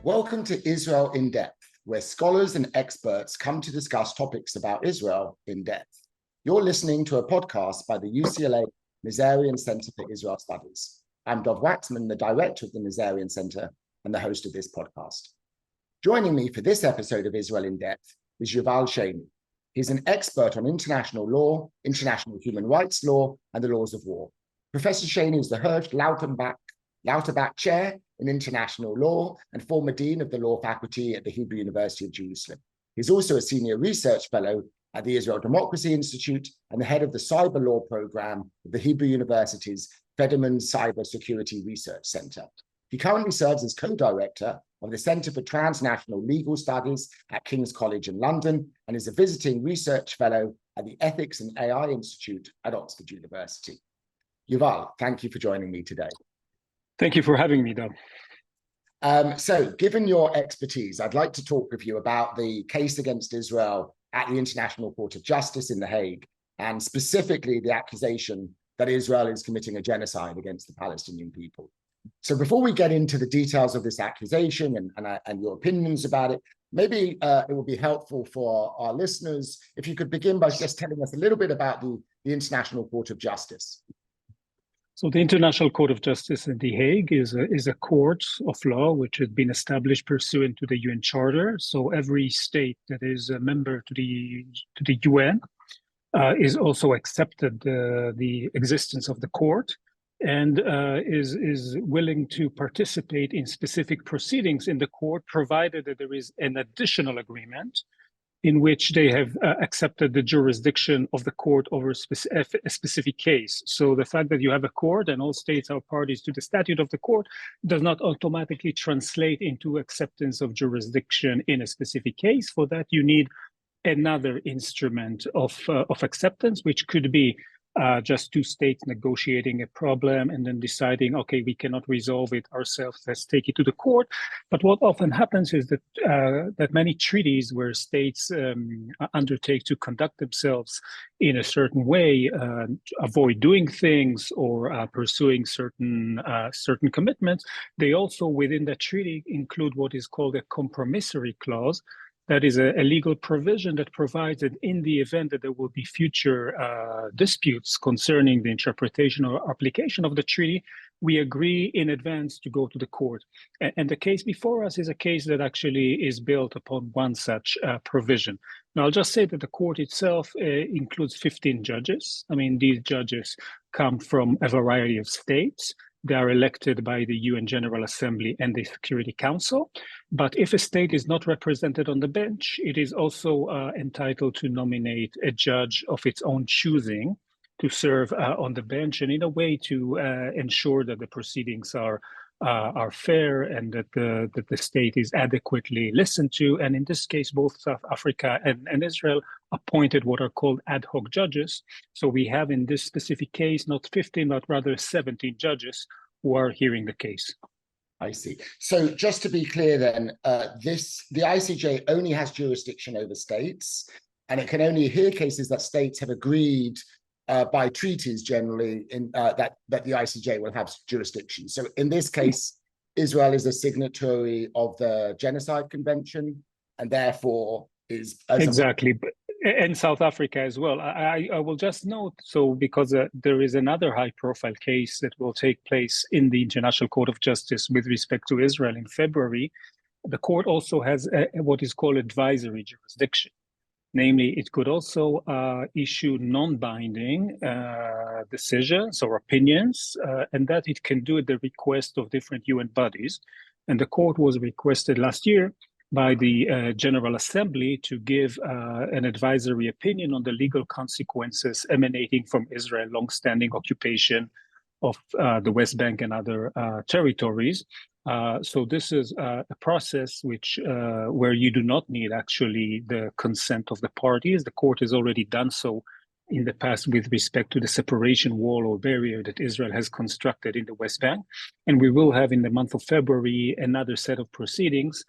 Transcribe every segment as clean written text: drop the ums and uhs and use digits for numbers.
Welcome to Israel in Depth, where scholars and experts come to discuss topics about Israel in depth. You're listening to a podcast by the UCLA Nazarian Center for Israel Studies. I'm Dov Waxman, the director of the Nazarian Center and the host of this podcast. Joining me for this episode of Israel in Depth is Yuval Shany. He's an expert on international law, international human rights law, and the laws of war. Professor Shany is the Hersch Lauterpacht Chair in International Law and former Dean of the Law Faculty at the Hebrew University of Jerusalem. He's also a Senior Research Fellow at the Israel Democracy Institute and the head of the CyberLaw program of the Hebrew University's Federmann Cyber Security Research Center. He currently serves as co-director of the Center for Transnational Legal Studies at King's College in London and is a visiting research fellow at the Ethics and AI Institute at Oxford University. Yuval, thank you for joining me today. Thank you for having me, Dov. So, given your expertise, I'd like to talk with you about the case against Israel at the International Court of Justice in The Hague, and specifically the accusation that Israel is committing a genocide against the Palestinian people. So before we get into the details of this accusation and your opinions about it, maybe it would be helpful for our listeners if you could begin by just telling us a little bit about the International Court of Justice. So the International Court of Justice in The Hague is a court of law which has been established pursuant to the UN Charter. So every state that is a member to the UN is also accepted the existence of the court and is willing to participate in specific proceedings in the court, provided that there is an additional agreement in which they have accepted the jurisdiction of the court over a specific case. So the fact that you have a court and all states are parties to the statute of the court does not automatically translate into acceptance of jurisdiction in a specific case. For that, you need another instrument of acceptance, which could be just two states negotiating a problem and then deciding, okay, we cannot resolve it ourselves, let's take it to the court. But what often happens is that that many treaties where states undertake to conduct themselves in a certain way, avoid doing things or pursuing certain commitments, they also within that treaty include what is called a compromissory clause. That is a legal provision that provides that in the event that there will be future disputes concerning the interpretation or application of the treaty, we agree in advance to go to the court. And the case before us is a case that actually is built upon one such provision. Now, I'll just say that the court itself includes 15 judges. I mean, these judges come from a variety of states. They are elected by the UN General Assembly and the Security Council. But if a state is not represented on the bench, it is also entitled to nominate a judge of its own choosing to serve on the bench, and in a way to ensure that the proceedings are fair and that the state is adequately listened to. And in this case, both South Africa and Israel appointed what are called ad hoc judges. So we have in this specific case, not 15, but rather 17 judges who are hearing the case. I see. So just to be clear then, the ICJ only has jurisdiction over states, and it can only hear cases that states have agreed by treaties generally that the ICJ will have jurisdiction. So in this case, Israel is a signatory of the Genocide Convention and therefore is... Exactly. And South Africa as well. I will just note, so because there is another high-profile case that will take place in the International Court of Justice with respect to Israel in February, the court also has what is called advisory jurisdiction. Namely, it could also issue non-binding decisions or opinions, and that it can do at the request of different UN bodies. And the court was requested last year by the General Assembly to give an advisory opinion on the legal consequences emanating from Israel's long-standing occupation of the West Bank and other territories. So this is a process where you do not need actually the consent of the parties. The court has already done so in the past with respect to the separation wall or barrier that Israel has constructed in the West Bank. And we will have in the month of February another set of proceedings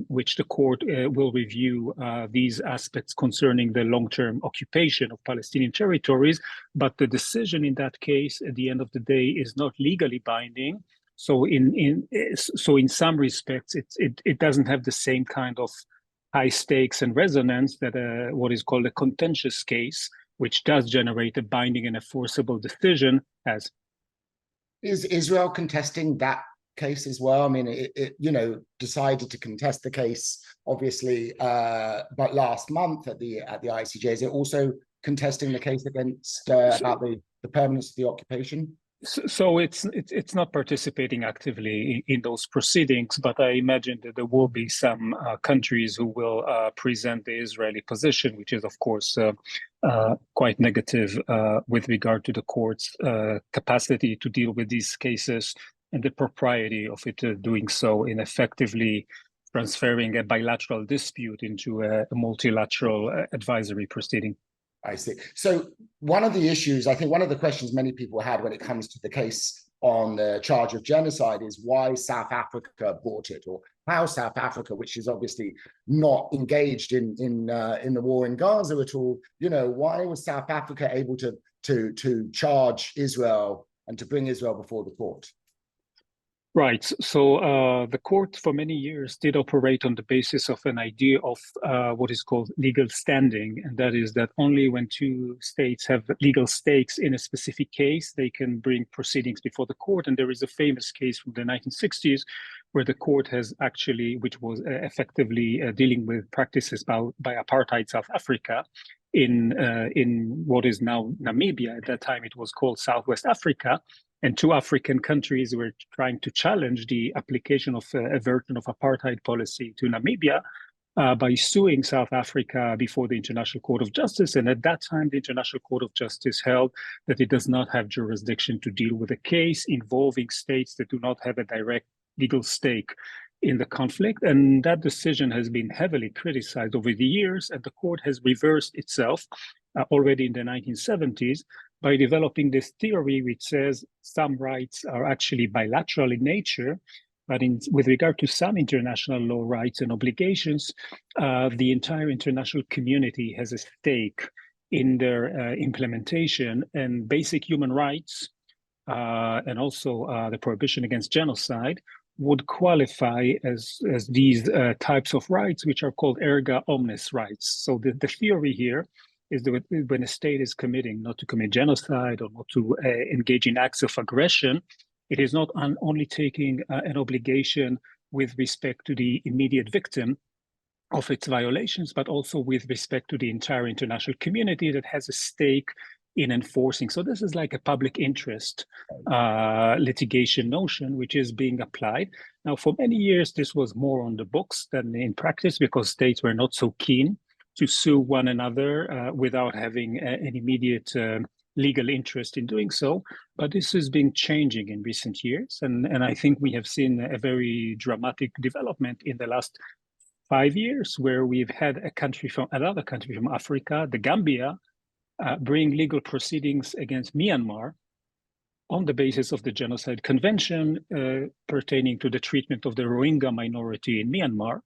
which the court will review these aspects concerning the long-term occupation of Palestinian territories. But the decision in that case, at the end of the day, is not legally binding, So in some respects, it doesn't have the same kind of high stakes and resonance that what is called a contentious case, which does generate a binding and enforceable decision, has. Is Israel contesting that case as well? I mean, it decided to contest the case, obviously, but last month at the ICJ. Is it also contesting the case against about the permanence of the occupation? So it's not participating actively in those proceedings, but I imagine that there will be some countries who will present the Israeli position, which is, of course, quite negative with regard to the court's capacity to deal with these cases and the propriety of it doing so in effectively transferring a bilateral dispute into a multilateral advisory proceeding. I see. So one of the issues, I think one of the questions many people had when it comes to the case on the charge of genocide is why South Africa brought it, or how South Africa, which is obviously not engaged in the war in Gaza at all, why was South Africa able to charge Israel and to bring Israel before the court? Right. So the court for many years did operate on the basis of an idea of what is called legal standing. And that is that only when two states have legal stakes in a specific case, they can bring proceedings before the court. And there is a famous case from the 1960s where the court has actually, which was effectively dealing with practices by apartheid South Africa in what is now Namibia. At that time, it was called Southwest Africa. And two African countries were trying to challenge the application of a version of apartheid policy to Namibia by suing South Africa before the International Court of Justice. And at that time, the International Court of Justice held that it does not have jurisdiction to deal with a case involving states that do not have a direct legal stake in the conflict. And that decision has been heavily criticized over the years, and the court has reversed itself already in the 1970s by developing this theory which says some rights are actually bilateral in nature, but with regard to some international law rights and obligations, the entire international community has a stake in their implementation, and basic human rights and also the prohibition against genocide would qualify as these types of rights, which are called erga omnes rights. So the theory here is that when a state is committing not to commit genocide or not to engage in acts of aggression, it is not only taking an obligation with respect to the immediate victim of its violations, but also with respect to the entire international community that has a stake in enforcing. So this is like a public interest litigation notion, which is being applied. Now, for many years, this was more on the books than in practice because states were not so keen to sue one another without having an immediate legal interest in doing so. But this has been changing in recent years. And I think we have seen a very dramatic development in the last 5 years where we've had another country from Africa, the Gambia, bring legal proceedings against Myanmar on the basis of the Genocide Convention pertaining to the treatment of the Rohingya minority in Myanmar.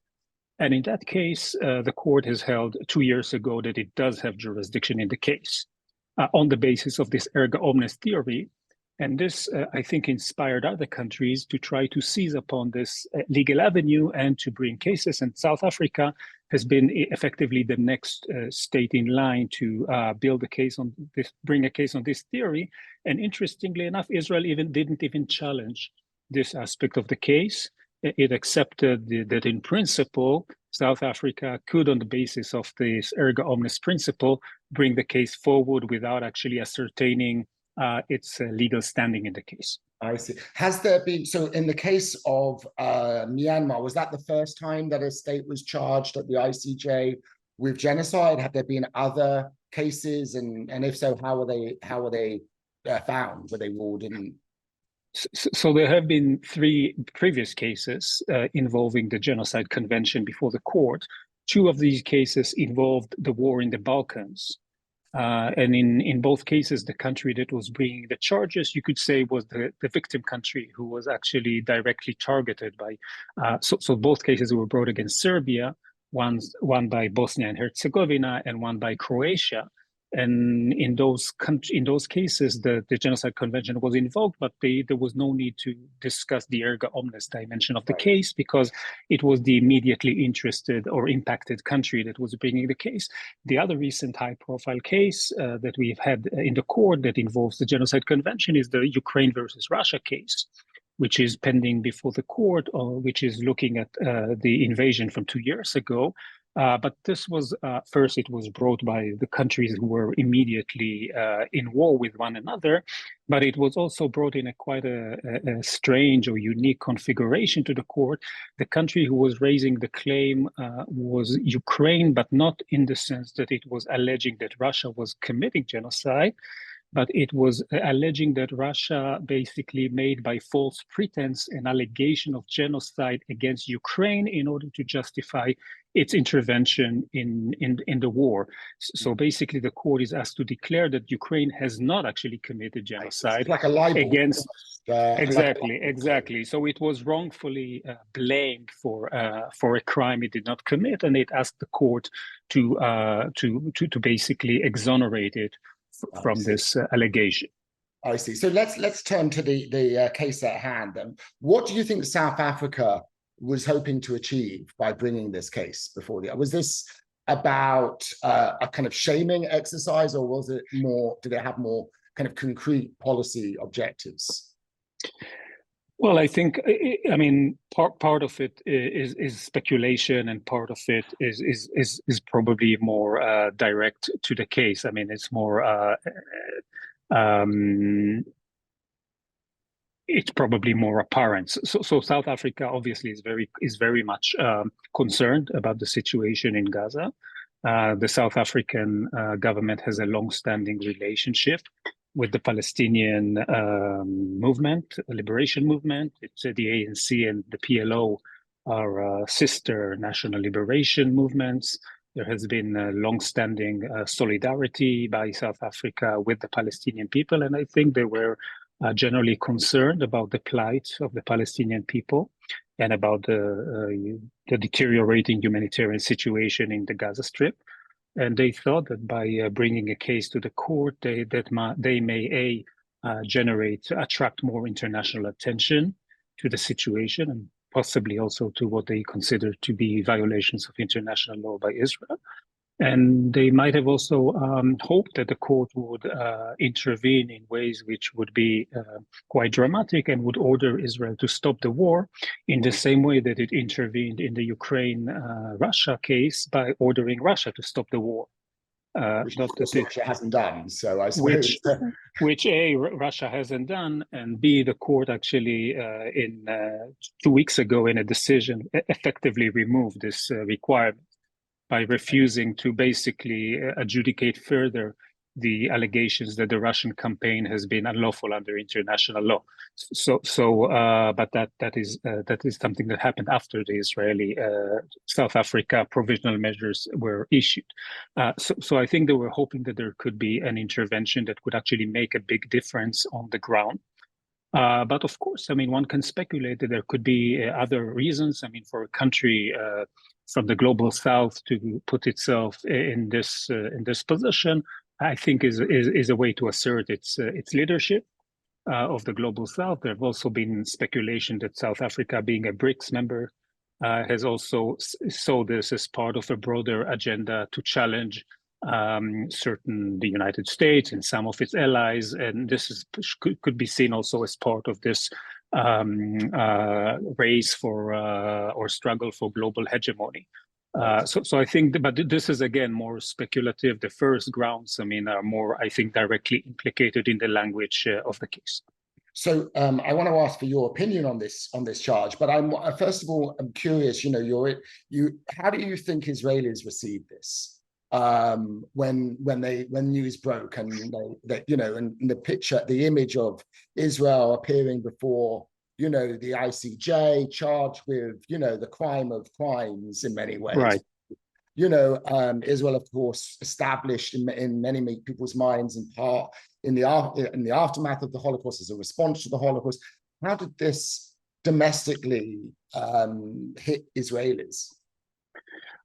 And in that case, the court has held 2 years ago that it does have jurisdiction in the case on the basis of this erga omnes theory. And this, I think, inspired other countries to try to seize upon this legal avenue and to bring cases. And South Africa has been effectively the next state in line to build a case on this, bring a case on this theory. And interestingly enough, Israel didn't even challenge this aspect of the case. It accepted that in principle, South Africa could, on the basis of this erga omnes principle, bring the case forward without actually ascertaining its legal standing in the case. I see. Has there been, so in the case of Myanmar, was that the first time that a state was charged at the ICJ with genocide? Have there been other cases? And if so, how were they found? Were they ruled in? So there have been 3 previous cases involving the Genocide Convention before the court. 2 of these cases involved the war in the Balkans. And in both cases, the country that was bringing the charges, you could say, was the victim country who was actually directly targeted by. So both cases were brought against Serbia, one by Bosnia and Herzegovina and one by Croatia. And in those cases, the Genocide Convention was invoked, but there was no need to discuss the erga omnes dimension of the case, because it was the immediately interested or impacted country that was bringing the case. The other recent high-profile case that we've had in the court that involves the Genocide Convention is the Ukraine versus Russia case, which is pending before the court, or which is looking at the invasion from 2 years ago. But this was, first, it was brought by the countries who were immediately in war with one another, but it was also brought in quite a strange or unique configuration to the court. The country who was raising the claim was Ukraine, but not in the sense that it was alleging that Russia was committing genocide, but it was alleging that Russia basically made by false pretense an allegation of genocide against Ukraine in order to justify its intervention in the war. So basically, the court is asked to declare that Ukraine has not actually committed genocide. It's like a libel against. Exactly, like exactly. So it was wrongfully blamed for a crime it did not commit, and it asked the court to basically exonerate it from this allegation. I see. So let's turn to the case at hand then. What do you think South Africa was hoping to achieve by bringing this case before the? Was this about a kind of shaming exercise, or was it more? Did it have more kind of concrete policy objectives? Well, I think, I mean, part of it is speculation, and part of it is probably more direct to the case. I mean, it's more it's probably more apparent. So South Africa obviously is very much concerned about the situation in Gaza. The South African government has a long-standing relationship with the Palestinian liberation movement. It's the ANC and the PLO are sister national liberation movements. There has been a long-standing solidarity by South Africa with the Palestinian people, and I think they were generally concerned about the plight of the Palestinian people and about the deteriorating humanitarian situation in the Gaza Strip. And they thought that by bringing a case to the court, they may attract more international attention to the situation, and possibly also to what they consider to be violations of international law by Israel. And they might have also hoped that the court would intervene in ways which would be quite dramatic and would order Israel to stop the war, in the same way that it intervened in the Ukraine-Russia case by ordering Russia to stop the war. Which Russia hasn't done, so I suppose. Which A, Russia hasn't done, and B, the court actually, 2 weeks ago in a decision, effectively removed this requirement by refusing to basically adjudicate further the allegations that the Russian campaign has been unlawful under international law. But that is something that happened after the Israeli South Africa provisional measures were issued. So I think they were hoping that there could be an intervention that could actually make a big difference on the ground. But of course, I mean, one can speculate that there could be other reasons. I mean, for a country from the global south to put itself in this position, I think is a way to assert its leadership of the global south. There have also been speculation that South Africa, being a BRICS member, has also saw this as part of a broader agenda to challenge the United States and some of its allies, and this could be seen also as part of this race for or struggle for global hegemony. So I think, but this is again more speculative. The first grounds, I mean, are more, I think, directly implicated in the language of the case. So I want to ask for your opinion on this charge, but I'm first of all, I'm curious. You know, how do you think Israelis received this when news broke, and they and the picture, the image of Israel appearing before the ICJ, charged with the crime of crimes in many ways. Right. Israel, of course, established in many people's minds, in part in the aftermath of the Holocaust, as a response to the Holocaust. How did this domestically hit Israelis?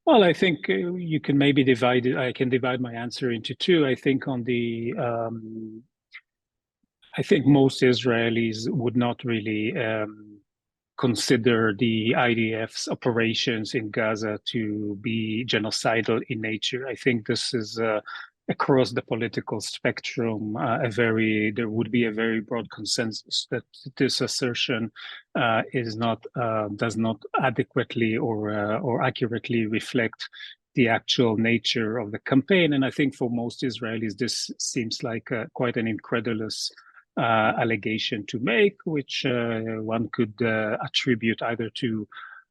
Well, I think you can maybe divide it. I can divide my answer into two. I think I think most Israelis would not really consider the IDF's operations in Gaza to be genocidal in nature. I think this is across the political spectrum there would be a very broad consensus that this assertion does not adequately or accurately reflect the actual nature of the campaign. And I think for most Israelis, this seems like quite an incredulous allegation to make, which one could attribute either to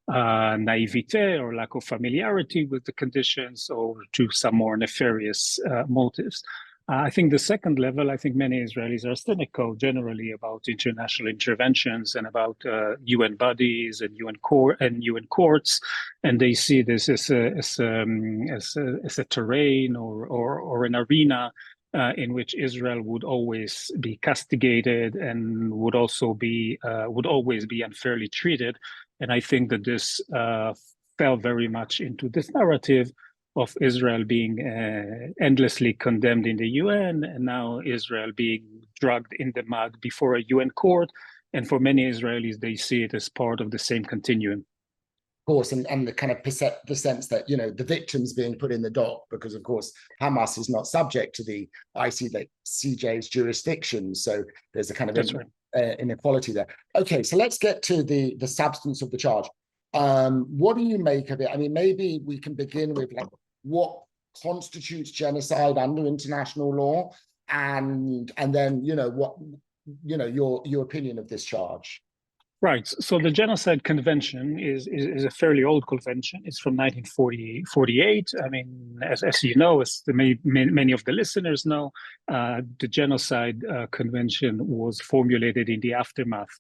naivete or lack of familiarity with the conditions, or to some more nefarious motives. I think the second level, I think many Israelis are cynical generally about international interventions and about UN bodies and UN courts, and they see this as a terrain or an arena in which Israel would always be castigated and would always be unfairly treated. And I think that this fell very much into this narrative of Israel being endlessly condemned in the UN, and now Israel being dragged in the mud before a UN court. And for many Israelis, they see it as part of the same continuum. Of course, and the kind of the sense that, you know, the victims being put in the dock, because of course Hamas is not subject to the ICJ's jurisdiction, so there's a kind of inequality there. Okay, so let's get to the substance of the charge. What do you make of it? I mean, maybe we can begin with like what constitutes genocide under international law, and then, you know, what, you know, your opinion of this charge. Right. So the Genocide Convention is a fairly old convention. It's from 1948. I mean, as you know, as many of the listeners know, the Genocide Convention was formulated in the aftermath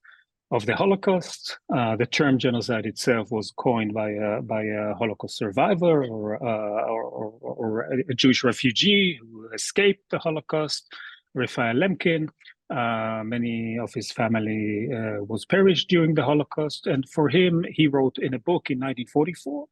of the Holocaust. The term genocide itself was coined by a Holocaust survivor or a Jewish refugee who escaped the Holocaust, Raphael Lemkin. Many of his family was perished during the Holocaust, and for him, he wrote in a book in 1944.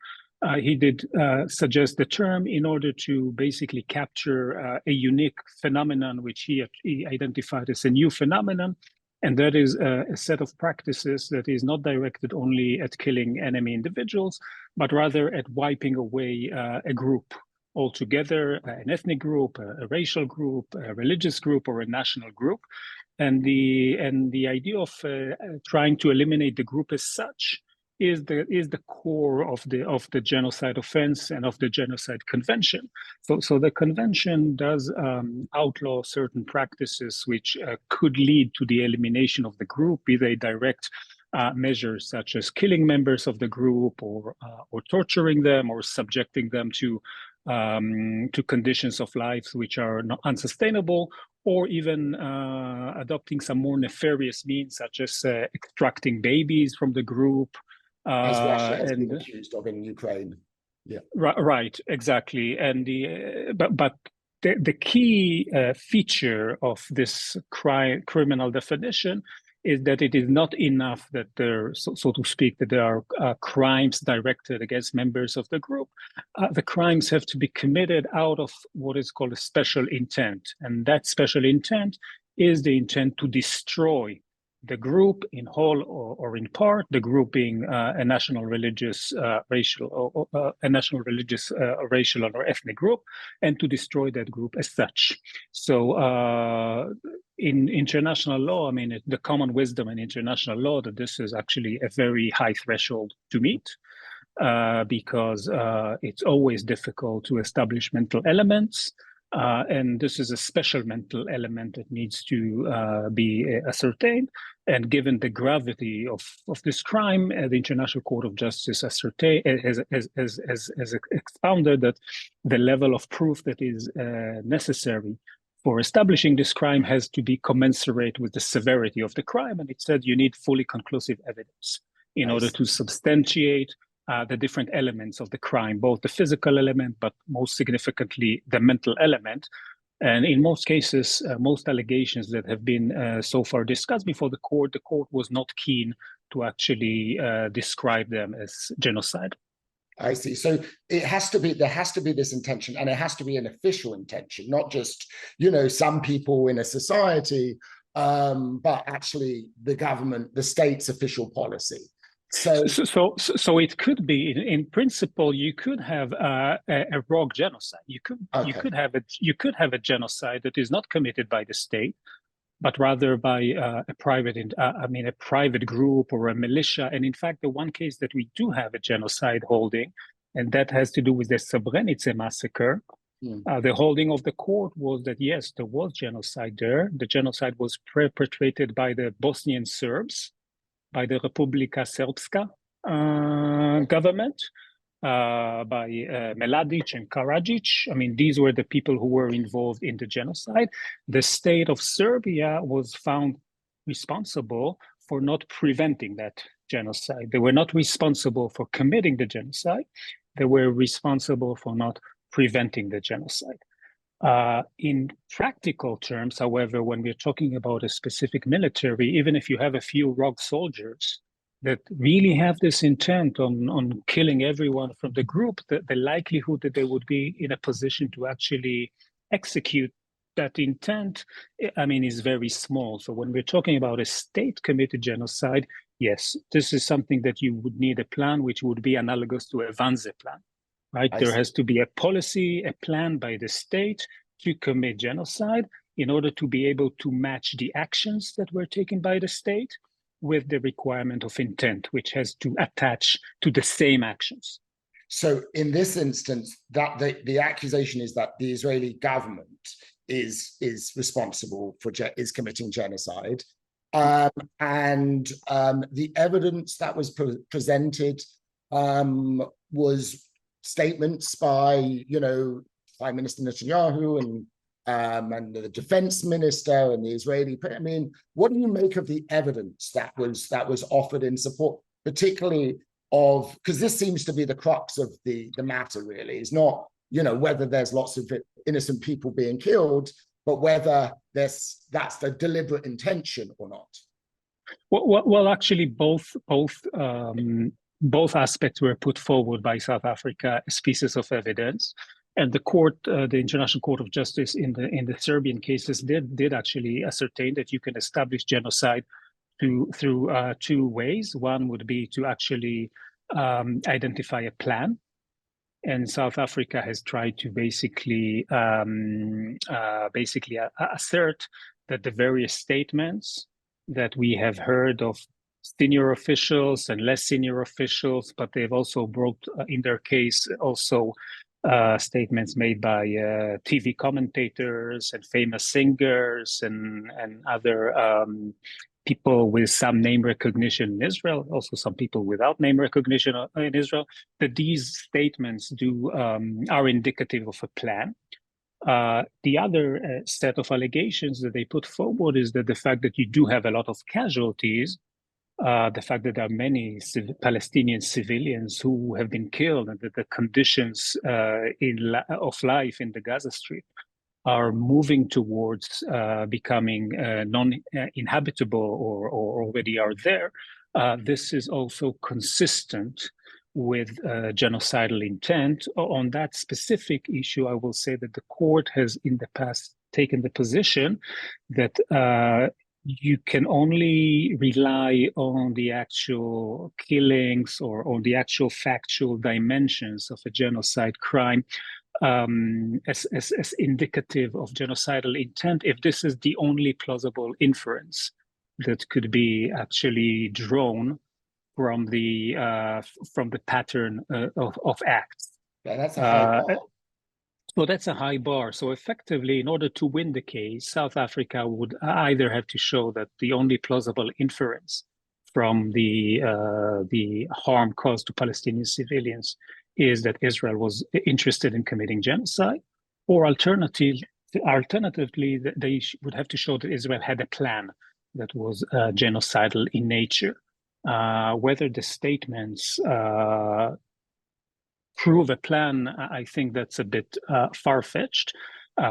He did suggest the term in order to basically capture a unique phenomenon, which he identified as a new phenomenon, and that is a set of practices that is not directed only at killing enemy individuals, but rather at wiping away a group altogether, an ethnic group, a racial group, a religious group, or a national group. And the idea of trying to eliminate the group as such is the core of the genocide offense and of the Genocide Convention. So the convention does outlaw certain practices which could lead to the elimination of the group, be they direct measures such as killing members of the group, or torturing them, or subjecting them to conditions of life which are not unsustainable, or even adopting some more nefarious means, such as extracting babies from the group. As Russia has been accused of in Ukraine. Yeah. Right, exactly. And but the key feature of this criminal definition is that it is not enough that there, so to speak, that there are crimes directed against members of the group. The crimes have to be committed out of what is called a special intent. And that special intent is the intent to destroy the group in whole or in part, the group being a national religious, racial, a national religious, racial or ethnic group, and to destroy that group as such. So in international law, I mean, the common wisdom in international law that this is actually a very high threshold to meet, because it's always difficult to establish mental elements. And this is a special mental element that needs to be ascertained. And given the gravity of this crime, the International Court of Justice has expounded that the level of proof that is necessary for establishing this crime has to be commensurate with the severity of the crime. And it said you need fully conclusive evidence in order to substantiate the different elements of the crime, both the physical element, but most significantly, the mental element. And in most cases, most allegations that have been so far discussed before the court was not keen to actually describe them as genocide. I see. So it has to be, there has to be this intention, and it has to be an official intention, not just, some people in a society, but actually the government, the state's official policy. So it could be, in principle, you could have a rogue genocide. You could have a genocide that is not committed by the state, but rather by a private group or a militia. And in fact, the one case that we do have a genocide holding, and that has to do with the Srebrenica massacre. The holding of the court was that, yes, there was genocide there. The genocide was perpetrated by the Bosnian Serbs, by the Republika Srpska government, by Mladic and Karadzic. I mean, these were the people who were involved in the genocide. The state of Serbia was found responsible for not preventing that genocide. They were not responsible for committing the genocide. They were responsible for not preventing the genocide. In practical terms, however, when we're talking about a specific military, even if you have a few rogue soldiers that really have this intent on killing everyone from the group, the likelihood that they would be in a position to actually execute that intent, is very small. So when we're talking about a state-committed genocide, yes, this is something that you would need a plan, which would be analogous to a Wannsee plan, right? There has to be a policy, a plan by the state to commit genocide in order to be able to match the actions that were taken by the state with the requirement of intent, which has to attach to the same actions. So in this instance, that the accusation is that the Israeli government is responsible for is committing genocide, and the evidence that was presented was statements by Prime Minister Netanyahu and the defense minister and the Israeli. What do you make of the evidence that was offered in support, particularly of, because this seems to be the crux of the matter, really, is not whether there's lots of innocent people being killed, but whether that's the deliberate intention or not. Well, actually, both aspects were put forward by South Africa as pieces of evidence. And the court, the International Court of Justice in the Serbian cases did actually ascertain that you can establish genocide through two ways. One would be to actually identify a plan. And South Africa has tried to basically assert that the various statements that we have heard of senior officials and less senior officials, but they've also brought in their case also statements made by TV commentators and famous singers and other people with some name recognition in Israel, also some people without name recognition in Israel, that these statements are indicative of a plan. The other set of allegations that they put forward is that the fact that you do have a lot of casualties, the fact that there are many Palestinian civilians who have been killed, and that the conditions of life in the Gaza Strip are moving towards becoming non-inhabitable or already are there. This is also consistent with genocidal intent. On that specific issue, I will say that the court has in the past taken the position that you can only rely on the actual killings or on the actual factual dimensions of a genocide crime as indicative of genocidal intent if this is the only plausible inference that could be actually drawn from the pattern of acts. Yeah, that's a high bar. So that's a high bar. So effectively, in order to win the case, South Africa would either have to show that the only plausible inference from the harm caused to Palestinian civilians is that Israel was interested in committing genocide, or alternatively, they would have to show that Israel had a plan that was genocidal in nature. Whether the statements prove a plan, I think that's a bit far-fetched.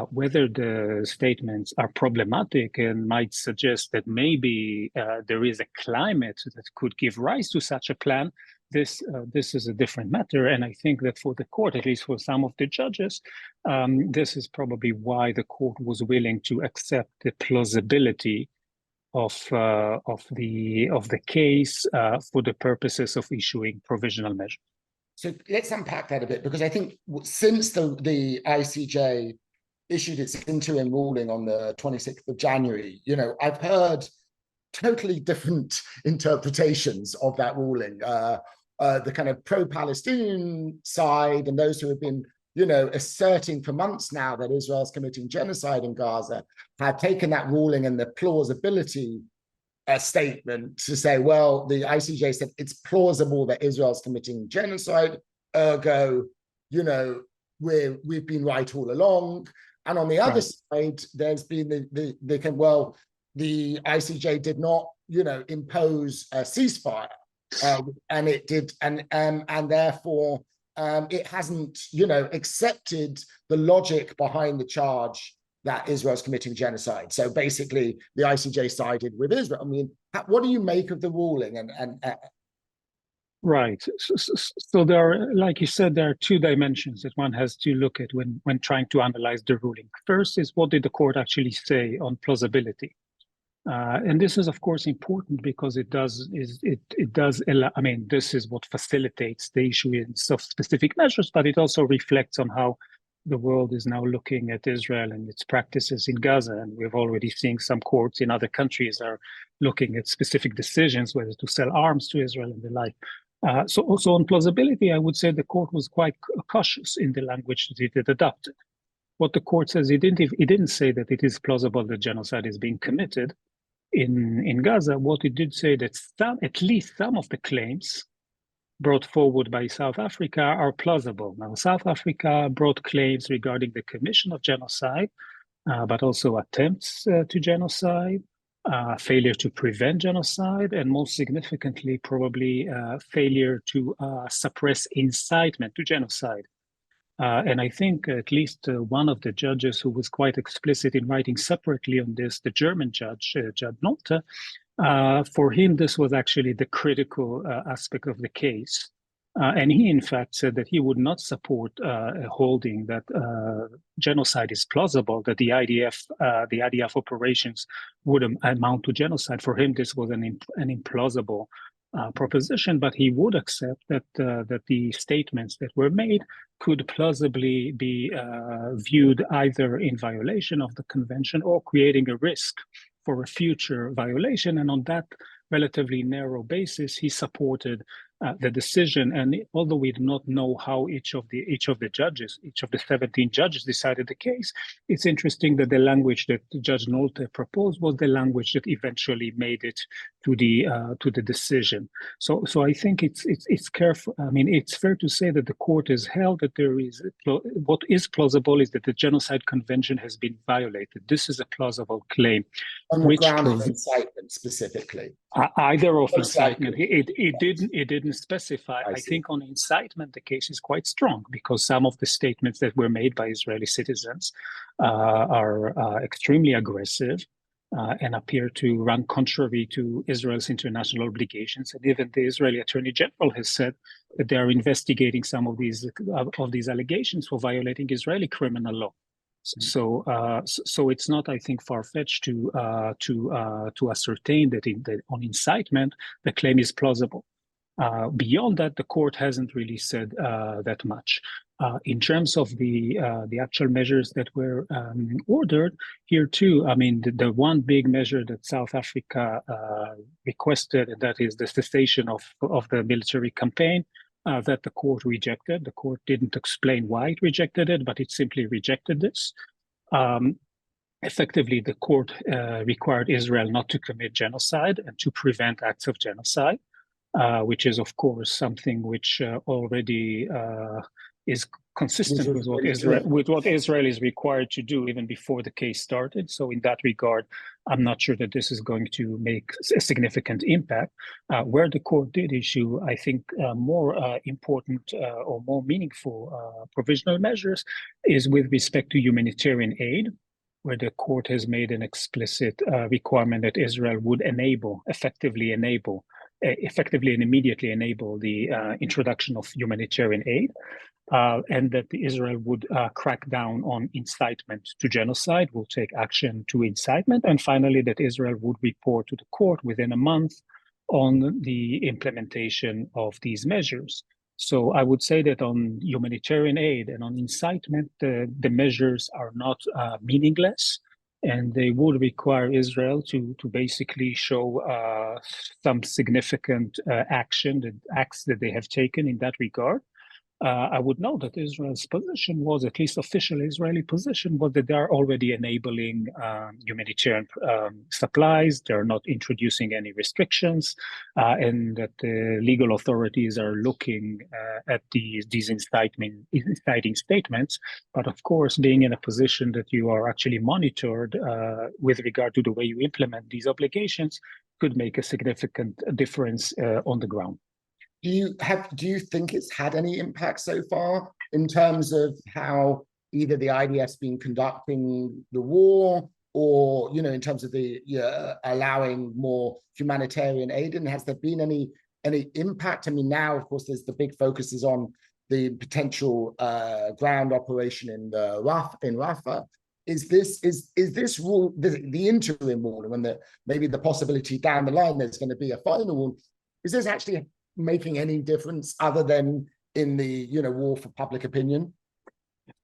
Whether the statements are problematic and might suggest that maybe there is a climate that could give rise to such a plan, this is a different matter, and I think that for the court, at least for some of the judges, this is probably why the court was willing to accept the plausibility of the case for the purposes of issuing provisional measures. So let's unpack that a bit, because I think since the ICJ issued its interim ruling on the 26th of January, I've heard totally different interpretations of that ruling. The kind of pro-Palestinian side and those who have been, asserting for months now that Israel's committing genocide in Gaza have taken that ruling and the plausibility statement to say, well, the ICJ said it's plausible that Israel's committing genocide, ergo, we've been right all along. And on the other side, there's been the ICJ did not, impose a ceasefire, and it did, and therefore it hasn't, accepted the logic behind the charge that Israel's committing genocide. So basically, the ICJ sided with Israel. I mean, what do you make of the ruling? Right. So there are, like you said, there are two dimensions that one has to look at when trying to analyze the ruling. First is, what did the court actually say on plausibility? And this is, of course, important because it does allow, I mean, this is what facilitates the issuance of specific measures, but it also reflects on how the world is now looking at Israel and its practices in Gaza. And we've already seen some courts in other countries are looking at specific decisions, whether to sell arms to Israel and the like. So also on plausibility, I would say the court was quite cautious in the language that it had adopted. What the court says, it didn't say that it is plausible that genocide is being committed in Gaza. What it did say that at least some of the claims brought forward by South Africa are plausible. Now, South Africa brought claims regarding the commission of genocide, but also attempts to genocide, failure to prevent genocide, and most significantly, probably failure to suppress incitement to genocide. And I think at least one of the judges who was quite explicit in writing separately on this, the German judge, Judge Nolte, for him, this was actually the critical aspect of the case. And he, in fact, said that he would not support a holding that genocide is plausible, that the IDF operations would amount to genocide. For him, this was an implausible proposition, but he would accept that the statements that were made could plausibly be viewed either in violation of the convention or creating a risk for a future violation. And on that relatively narrow basis, he supported the decision. And although we do not know how each of the 17 judges decided the case, it's interesting that the language that Judge Nolte proposed was the language that eventually made it to the decision. So I think it's careful. I mean, it's fair to say that the court has held that there is what is plausible is that the Genocide Convention has been violated. This is a plausible claim. On the ground of incitement, specifically. Either of incitement. It didn't specify. I think on incitement, the case is quite strong because some of the statements that were made by Israeli citizens are extremely aggressive and appear to run contrary to Israel's international obligations. And even the Israeli Attorney General has said that they are investigating some of these allegations for violating Israeli criminal law. So it's not, I think, far-fetched to ascertain that on incitement the claim is plausible. Beyond that, the court hasn't really said that much. In terms of the actual measures that were ordered here too, I mean, the one big measure that South Africa requested, and that is the cessation of the military campaign. That the court rejected. The court didn't explain why it rejected it, but it simply rejected this. Effectively, the court required Israel not to commit genocide and to prevent acts of genocide, which is, of course, something which already is consistent with what Israel is required to do even before the case started. So in that regard, I'm not sure that this is going to make a significant impact. Where the court did issue, I think, more important or more meaningful provisional measures is with respect to humanitarian aid, where the court has made an explicit requirement that Israel would effectively enable effectively and immediately enable the introduction of humanitarian aid, and that Israel would crack down on incitement to genocide, will take action to incitement, and finally that Israel would report to the court within a month on the implementation of these measures. So I would say that on humanitarian aid and on incitement, the measures are not meaningless, and they would require Israel to basically show some significant action, the acts that they have taken in that regard. I would note that Israel's position was, at least official Israeli position, was that they are already enabling humanitarian supplies. They're not introducing any restrictions, and that the legal authorities are looking at these inciting statements. But of course, being in a position that you are actually monitored with regard to the way you implement these obligations could make a significant difference on the ground. Do you think it's had any impact so far in terms of how either the IDF's been conducting the war, or in terms of the allowing more humanitarian aid? And has there been any impact? I mean, now of course there's the big focus is on the potential ground operation in Rafah. Is this rule, the interim rule, and maybe the possibility down the line there's going to be a final rule? Is this actually making any difference other than in the war for public opinion?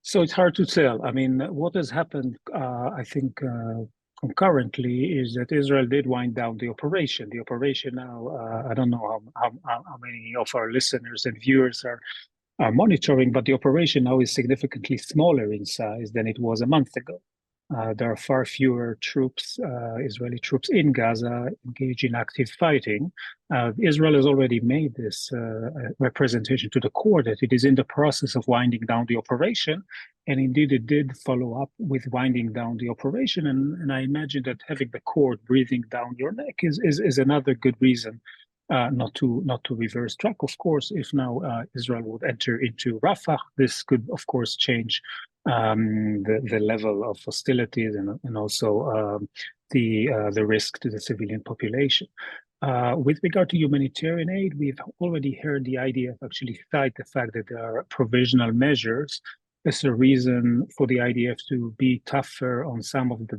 So it's hard to tell. I mean, what has happened, I think, concurrently, is that Israel did wind down the operation. The operation now, I don't know how many of our listeners and viewers are monitoring, but the operation now is significantly smaller in size than it was a month ago. There are far fewer troops, Israeli troops in Gaza engaged in active fighting. Israel has already made this representation to the court that it is in the process of winding down the operation. And indeed, it did follow up with winding down the operation. And I imagine that having the court breathing down your neck is another good reason not to reverse track. Of course, if now Israel would enter into Rafah, this could, of course, change the level of hostilities and also the risk to the civilian population. With regard to humanitarian aid, we've already heard the IDF actually cite the fact that there are provisional measures as a reason for the IDF to be tougher on some of the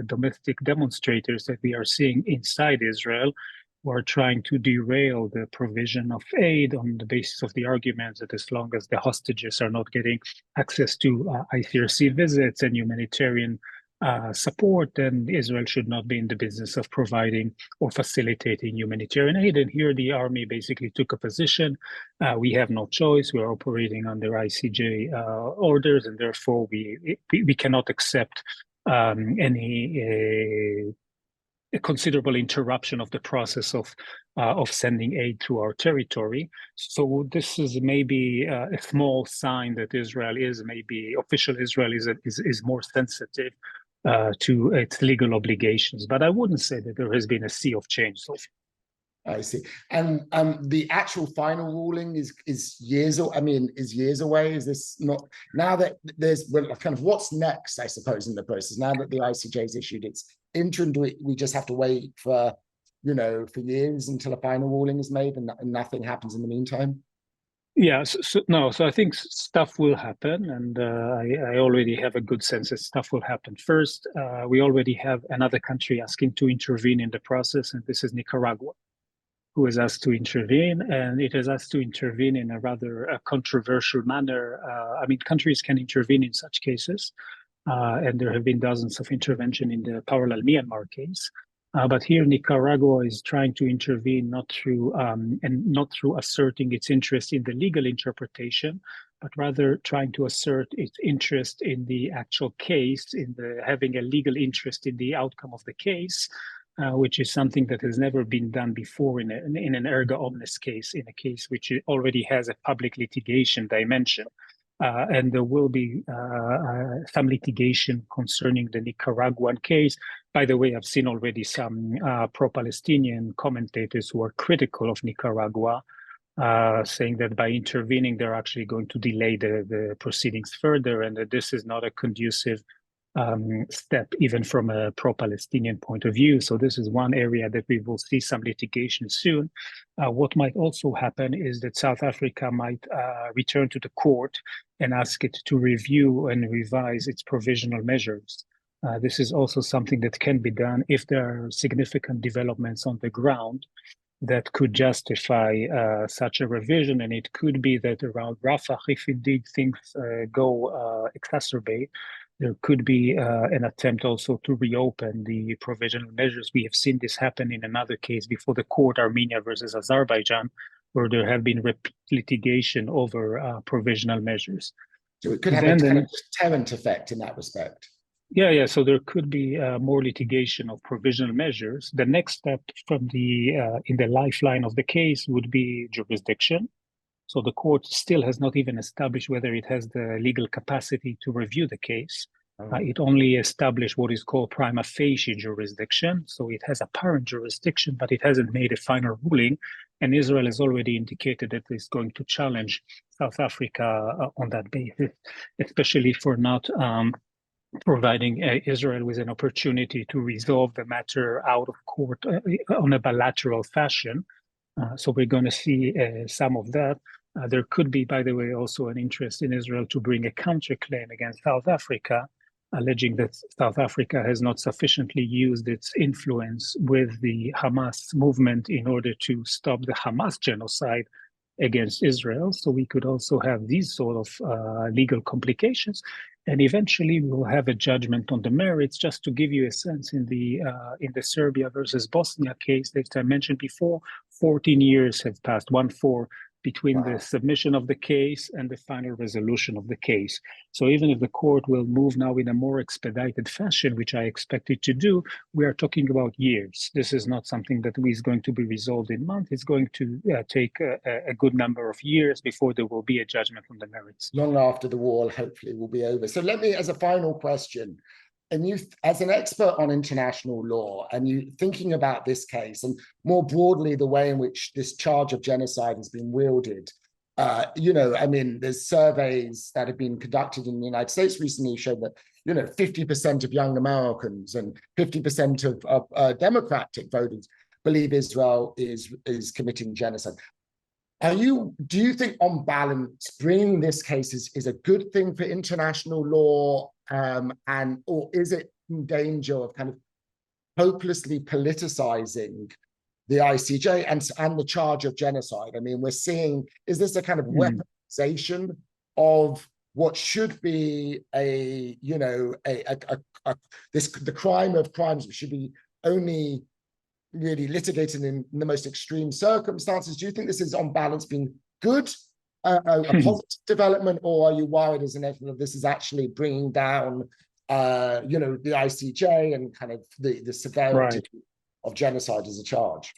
domestic demonstrators that we are seeing inside Israel, who are trying to derail the provision of aid on the basis of the argument that as long as the hostages are not getting access to ICRC visits and humanitarian support, then Israel should not be in the business of providing or facilitating humanitarian aid. And here the army basically took a position. We have no choice. We are operating under ICJ orders, and therefore we cannot accept any a considerable interruption of the process of sending aid to our territory. So this is maybe a small sign that official Israel is more sensitive to its legal obligations. But I wouldn't say that there has been a sea of change so far. I see. And the actual final ruling is years away. Is this not, now that there's kind of what's next, I suppose, in the process, now that the ICJ's issued its interim, do we just have to wait for years until a final ruling is made and nothing happens in the meantime? Yeah, so I think stuff will happen, and I already have a good sense that stuff will happen. First, we already have another country asking to intervene in the process, and this is Nicaragua, who has asked to intervene, and it has asked to intervene in a rather controversial manner. I mean, countries can intervene in such cases, and there have been dozens of intervention in the parallel Myanmar case. But here, Nicaragua is trying to intervene not through asserting its interest in the legal interpretation, but rather trying to assert its interest in the actual case, having a legal interest in the outcome of the case, which is something that has never been done before in an erga omnes case, in a case which already has a public litigation dimension. And there will be some litigation concerning the Nicaraguan case. By the way, I've seen already some pro-Palestinian commentators who are critical of Nicaragua, saying that by intervening, they're actually going to delay the proceedings further, and that this is not a conducive step, even from a pro-Palestinian point of view. So this is one area that we will see some litigation soon. What might also happen is that South Africa might return to the court and ask it to review and revise its provisional measures. This is also something that can be done if there are significant developments on the ground that could justify such a revision. And it could be that around Rafah, if indeed things exacerbate, there could be an attempt also to reopen the provisional measures. We have seen this happen in another case before the court, Armenia versus Azerbaijan, where there have been repeat litigation over provisional measures. So it could have a kind of deterrent effect in that respect. Yeah. So there could be more litigation of provisional measures. The next step from in the lifeline of the case would be jurisdiction. So the court still has not even established whether it has the legal capacity to review the case. It only established what is called prima facie jurisdiction. So it has apparent jurisdiction, but it hasn't made a final ruling. And Israel has already indicated that it's going to challenge South Africa on that basis, especially for not providing Israel with an opportunity to resolve the matter out of court on a bilateral fashion. So we're going to see some of that. There could be, by the way, also an interest in Israel to bring a counterclaim against South Africa, alleging that South Africa has not sufficiently used its influence with the Hamas movement in order to stop the Hamas genocide against Israel. So we could also have these sort of legal complications. And eventually we will have a judgment on the merits. Just to give you a sense, in the Serbia versus Bosnia case that I mentioned before, 14 years have passed, 1-4, between the submission of the case and the final resolution of the case. So even if the court will move now in a more expedited fashion, which I expect it to do, we are talking about years. This is not something that is going to be resolved in months. It's going to take a good number of years before there will be a judgment on the merits. Long after the war, hopefully, will be over. So let me, as a final question, and you, as an expert on international law, and you thinking about this case, and more broadly, the way in which this charge of genocide has been wielded, I mean, there's surveys that have been conducted in the United States recently show that, 50% of young Americans and 50% of Democratic voters believe Israel is committing genocide. Do you think, on balance, bringing this case is a good thing for international law, or is it in danger of kind of hopelessly politicizing the ICJ and the charge of genocide? I mean, we're seeing, is this a kind of weaponization of what should be the crime of crimes, which should be only really litigated in the most extreme circumstances? Do you think this is, on balance, being good, a positive development, or are you worried as an expert that this is actually bringing down, the ICJ and kind of the severity of genocide as a charge?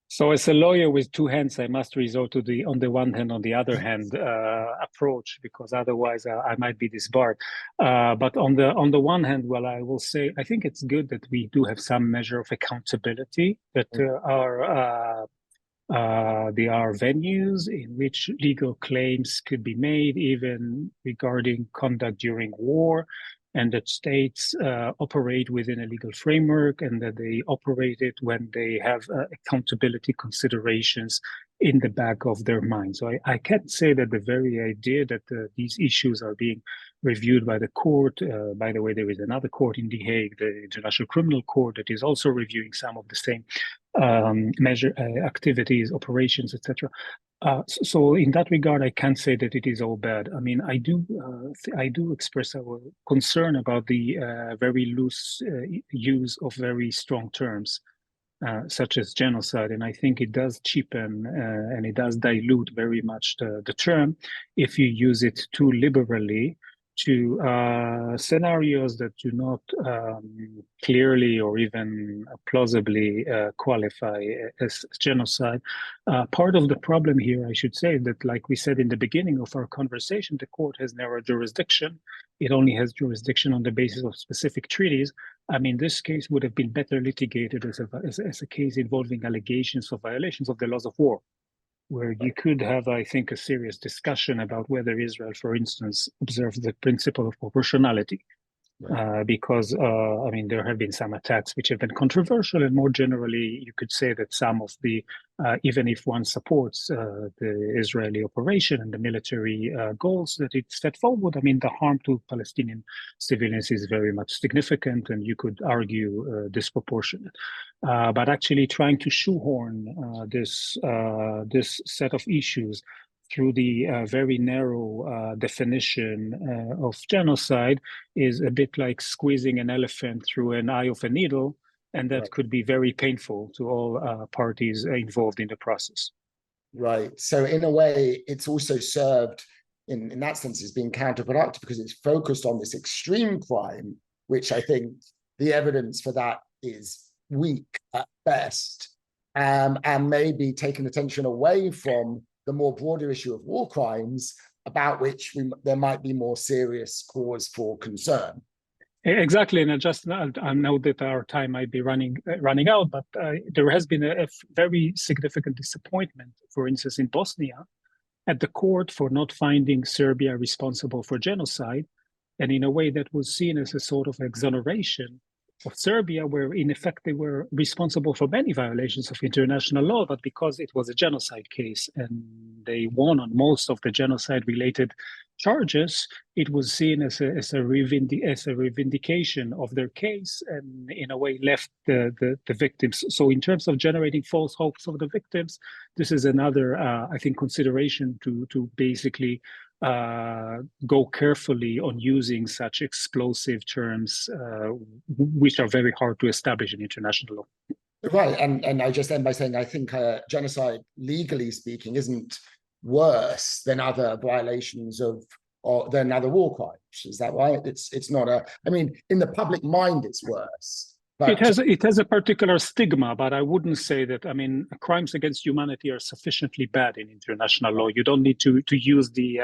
So as a lawyer with two hands, I must resort to the on the one hand, on the other hand approach, because otherwise I might be disbarred. But on the one hand, well, I will say I think it's good that we do have some measure of accountability, that there are venues in which legal claims could be made, even regarding conduct during war, and that states operate within a legal framework, and that they operate it when they have accountability considerations in the back of their mind. So I can't say that the very idea that these issues are being reviewed by the court, by the way, there is another court in The Hague, the International Criminal Court, that is also reviewing some of the same activities, operations, etc. So in that regard, I can't say that it is all bad. I mean, I do express our concern about the very loose use of very strong terms, such as genocide, and I think it does cheapen and it does dilute very much the term if you use it too liberally to scenarios that do not clearly or even plausibly qualify as genocide. Part of the problem here, I should say, that like we said in the beginning of our conversation, the court has narrow jurisdiction. It only has jurisdiction on the basis of specific treaties. I mean, this case would have been better litigated as a case involving allegations of violations of the laws of war, where you could have, I think, a serious discussion about whether Israel, for instance, observes the principle of proportionality. because I mean, there have been some attacks which have been controversial, and more generally, you could say that some of the, even if one supports the Israeli operation and the military goals that it set forward, I mean, the harm to Palestinian civilians is very much significant, and you could argue disproportionate. But actually, trying to shoehorn this set of issues through the very narrow definition of genocide is a bit like squeezing an elephant through an eye of a needle, and that could be very painful to all parties involved in the process. Right. So in a way, it's also served, in that sense, as being counterproductive because it's focused on this extreme crime, which I think the evidence for that is weak at best, and maybe taking attention away from the more broader issue of war crimes, about which there might be more serious cause for concern. Exactly, and I know that our time might be running out, but there has been a very significant disappointment, for instance, in Bosnia, at the court for not finding Serbia responsible for genocide, and in a way that was seen as a sort of exoneration of Serbia, where in effect they were responsible for many violations of international law, but because it was a genocide case and they won on most of the genocide-related charges, it was seen as a revindication of their case, and in a way left the victims. So in terms of generating false hopes of the victims, this is another, I think, consideration to basically go carefully on using such explosive terms, which are very hard to establish in international law. Right, and I just end by saying I think genocide, legally speaking, isn't worse than other violations or than other war crimes. Is that right? It's not I mean, in the public mind, it's worse. But it has a particular stigma, but I wouldn't say that. I mean, crimes against humanity are sufficiently bad in international law. You don't need to use the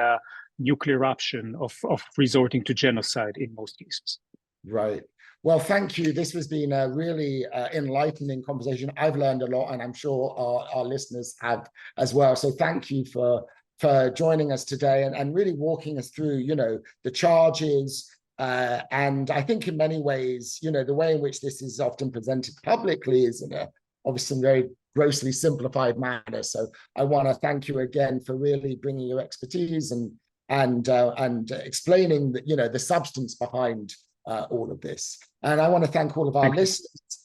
nuclear option of resorting to genocide in most cases. Right. Well, thank you. This has been a really enlightening conversation. I've learned a lot, and I'm sure our listeners have as well. So thank you for joining us today and really walking us through, the charges. And I think in many ways, the way in which this is often presented publicly is in a obviously very grossly simplified manner. So I want to thank you again for really bringing your expertise and explaining that, the substance behind all of this. And I want to thank all of our listeners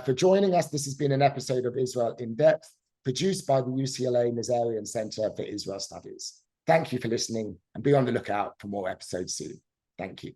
for joining us. This has been an episode of Israel in Depth, produced by the UCLA Nazarian Center for Israel Studies. Thank you for listening, and be on the lookout for more episodes soon. Thank you.